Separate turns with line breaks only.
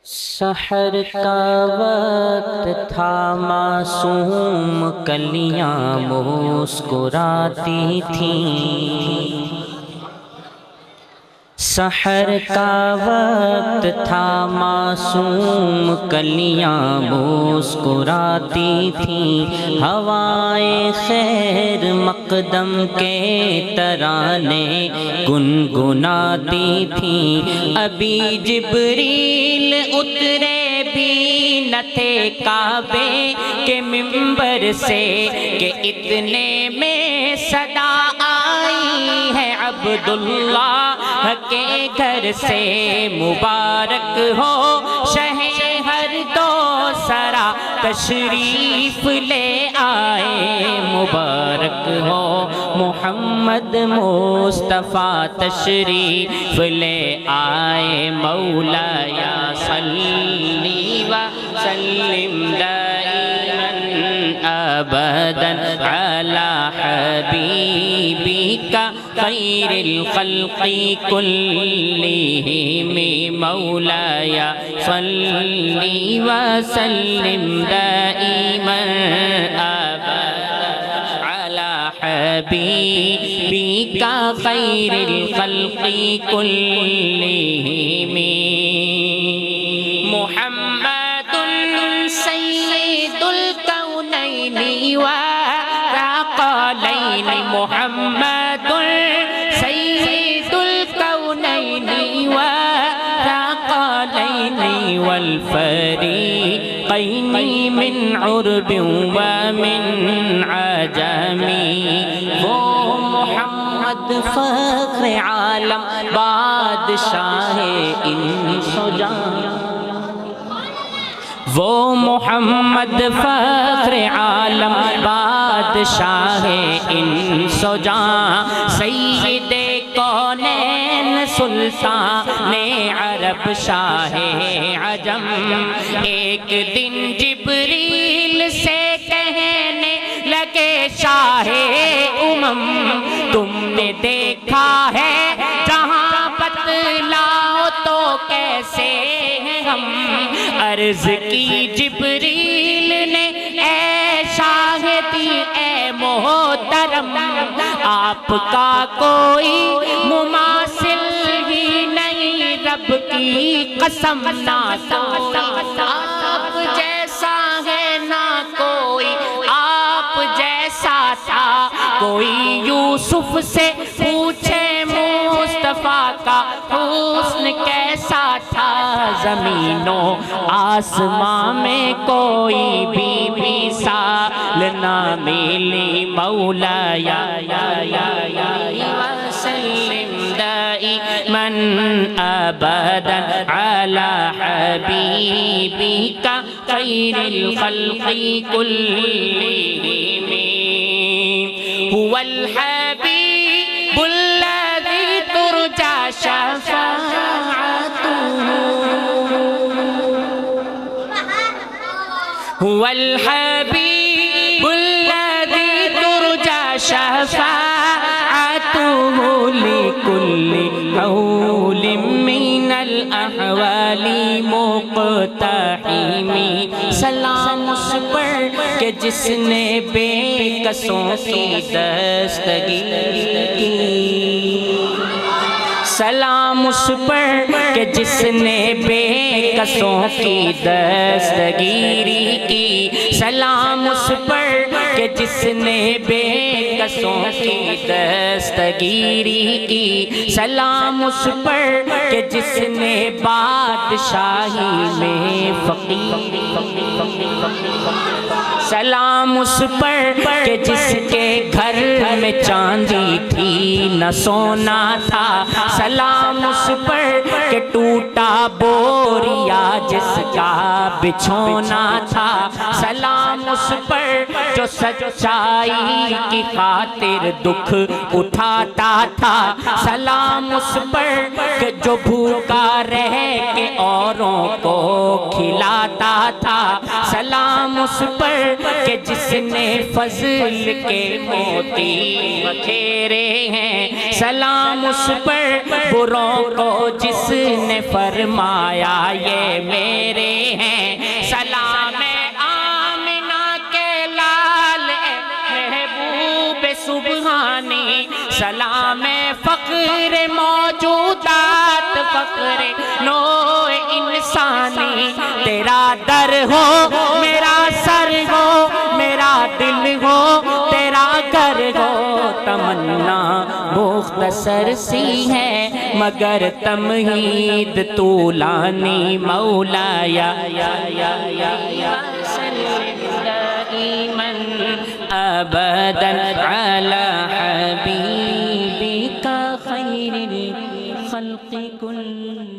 سحر کا وقت تھا، معصوم کلیاں مسکراتی تھیں۔ سحر کا وقت تھا، معصوم کلیاں مسکراتی تھیں۔ ہوائیں خیر مقدم کے ترانے گنگناتی تھیں۔ ابھی جبریل اترے بھی نہ تھے کعبے کے منبر سے کہ اتنے میں صدا آئی ہے عبداللہ کے گھر سے۔ مبارک ہو شہ ہر دو سرا تشریف لے آئے، مبارک ہو محمد مصطفیٰ تشریف لے آئے۔ مولایا صلی وسلم دائما ابدا علی حبیبک خیر الخلق کلہم۔ مولایا صلی وسلم دائما ابدا علی حبیبک خیر الخلق کلہم۔ محمد سید الکونین والثقلین، محمد سید الکونین والثقلین والفریقین من عرب ومن عجم۔ وہ محمد فخر عالم بادشاہ انس و جان، وہ محمد فخر عالم بادشاہ انس و جان، سید کونین سلطان عرب شاہ عجم۔ ایک دن جبریل سے کہنے لگے شاہ امم، تم نے دیکھا ہے جہاں بتلاؤ تو کیسے ہیں ہم۔ عرض کی جبریل نے اے شاہدی اے محترم، آپ کا کوئی مماثل ہی نہیں، رب کی قسم نہ کوئی آپ جیسا ہے نہ کوئی آپ جیسا تھا۔ کوئی یوسف سے پوچھے مصطفیٰ کا حسن کیسا تھا، زمین و آسمان میں کوئی بھی مثال نہ ملی۔ مولایا وسلم دائما ابدا علی حبیبک خیر الخلق کلہم۔ هو الحبیب الذی ترجى شفاعته، هو الحبیب الذی ترجى شفاعته لكل حول من الاحوال مقتحم۔ سلام اس پر کہ جس نے بے کسوں کی دستگیری کی، سلام اس پر کہ جس نے بے کسوں کی دستگیری کی، سلام اس پر کہ جس نے بے کسوں کی دستگیری کی، سلام اس پر کہ جس نے بادشاہی میں فقیری، سلام اس پر کہ جس کے گھر میں چاندی تھی نہ سونا تھا، سلام اس پر کہ ٹوٹا بوریا جس کا بچھونا تھا، سلام اس پر جو سچائی کی خاطر دکھ اٹھاتا تھا، سلام اس پر کہ جو بھوکا رہ کے اوروں کو کھلاتا تھا، سلام اس پر کہ جس نے فضل کے موتی بکھیرے ہیں، سلام اس پر بروں کو جس نے فرمایا یہ میرے ہیں، سلام آمنہ کے لال محبوب سبحانی، سلام فقر موجودات فقر نوع انسانی، تیرا در ہو میرا سر ہو، میرا دل ہو تیرا گھر ہو، تمنا مختصر سی ہے مگر تمہید طولانی، مولایا دائماً ابداً علی حبیبک خیر الخلق کل